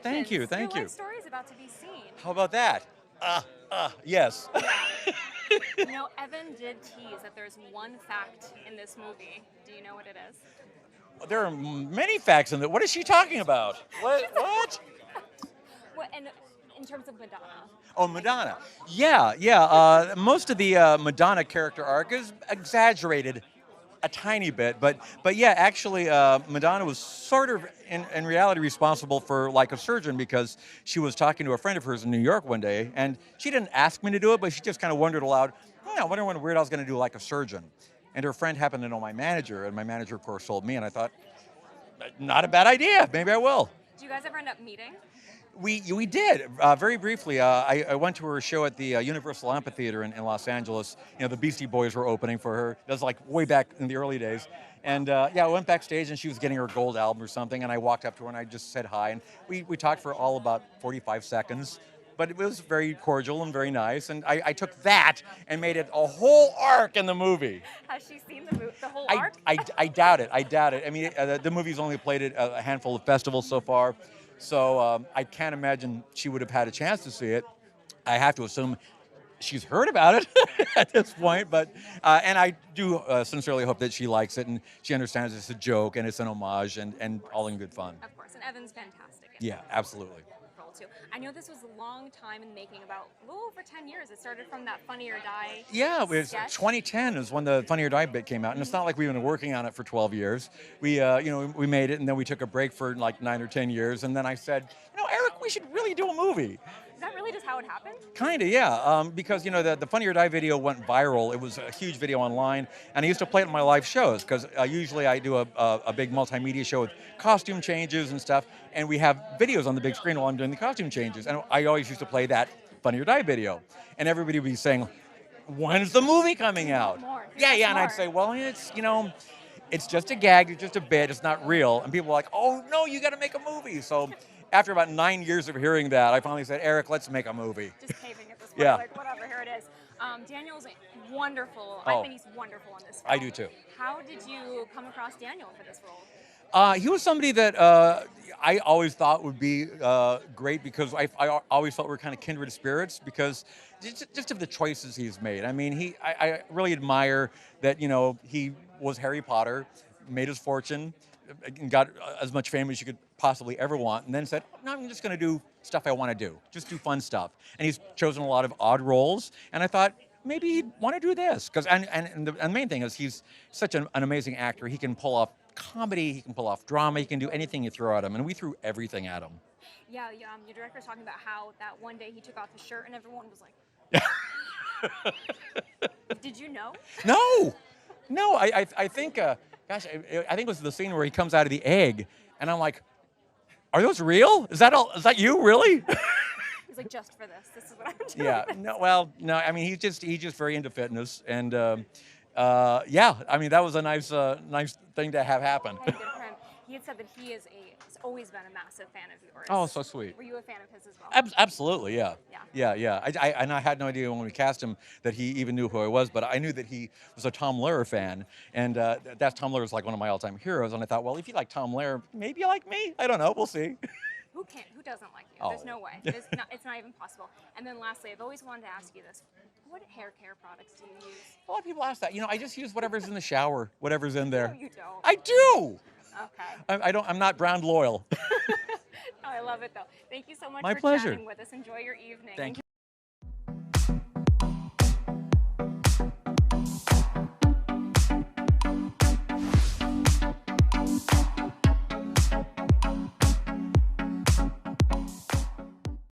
Thank you, thank Your you. life story is about to be seen. How about that? Yes. You know, Evan did tease that there's one fact in this movie. Do you know what it is? There are many facts in it. What is she talking about? What? What, and in terms of Madonna. Oh, Madonna. Yeah, yeah. Most of the Madonna character arc is exaggerated a tiny bit, but yeah, actually, Madonna was sort of in reality responsible for Like a Surgeon because she was talking to a friend of hers in New York one day, and she didn't ask me to do it, but she just kind of wondered aloud, I wonder when Weird Al's going to do Like a Surgeon. And her friend happened to know my manager, and my manager, of course, told me, and I thought, not a bad idea. Maybe I will. Do you guys ever end up meeting? We did very briefly. I went to her show at the Universal Amphitheater in Los Angeles. You know, the Beastie Boys were opening for her. That was like way back in the early days. And yeah, I went backstage and she was getting her gold album or something. And I walked up to her and I just said hi. And we talked for all about 45 seconds. But it was very cordial and very nice. And I took that and made it a whole arc in the movie. Has she seen the whole arc? I doubt it. I doubt it. I mean, the movie's only played at a handful of festivals so far. So I can't imagine she would have had a chance to see it. I have to assume she's heard about it at this point, but and I do sincerely hope that she likes it and she understands it's a joke and it's an homage and all in good fun. Of course, and Evan's fantastic. Yeah, absolutely. Too. I know this was a long time in making, about a little over 10 years. It started from that Funny or Die. Yeah, it was 2010 is when the Funny or Die bit came out, and it's not like we've been working on it for 12 years. We, we made it, and then we took a break for like 9 or 10 years, and then I said, Eric, we should really do a movie. Is that really just how it happened? Kinda, yeah. Because the Funny or Die video went viral. It was a huge video online, and I used to play it in my live shows because usually I do a big multimedia show with costume changes and stuff, and we have videos on the big screen while I'm doing the costume changes. And I always used to play that Funny or Die video, and everybody would be saying, "When's the movie coming out?" Yeah, and I'd say, "Well, it's just a gag, it's just a bit, it's not real." And people were like, "Oh no, you got to make a movie." So after about 9 years of hearing that, I finally said, "Eric, let's make a movie." Just caving at this point, Yeah. like whatever, here it is. Daniel's wonderful. Oh. I think he's wonderful in this film. I do too. How did you come across Daniel for this role? He was somebody that I always thought would be great because I always felt we were kind of kindred spirits because just of the choices he's made. I mean, I really admire that, he was Harry Potter, made his fortune, and got as much fame as you could possibly ever want, and then said, no, I'm just going to do stuff I want to do, just do fun stuff. And he's chosen a lot of odd roles, and I thought, maybe he'd want to do this. And the main thing is he's such an amazing actor. He can pull off comedy, he can pull off drama, he can do anything you throw at him, and we threw everything at him. Yeah, your director's talking about how that one day he took off his shirt and everyone was like, Did you know? No, I think, I think it was the scene where he comes out of the egg, and I'm like, are those real? Is that you, really? He's like, just for this. This is what I'm doing. Yeah, no, I mean, he's just very into fitness, and yeah, I mean, that was a nice thing to have happen. Hey, good for him. He had said that has always been a massive fan of yours. Oh, so sweet. Were you a fan of his as well? Absolutely, yeah. And I had no idea when we cast him that he even knew who I was, but I knew that he was a Tom Lehrer fan, and Tom Lehrer is like one of my all-time heroes. And I thought, well, if you like Tom Lehrer, maybe you like me. I don't know. We'll see. Who doesn't like you? Oh. There's no way. It's not even possible. And then lastly, I've always wanted to ask you this. What hair care products do you use? A lot of people ask that. I just use whatever's in the shower, whatever's in there. No, you don't. I do. Okay. I'm not brand loyal. I love it, though. Thank you so much My for pleasure. chatting with us. Enjoy your evening. Thank you.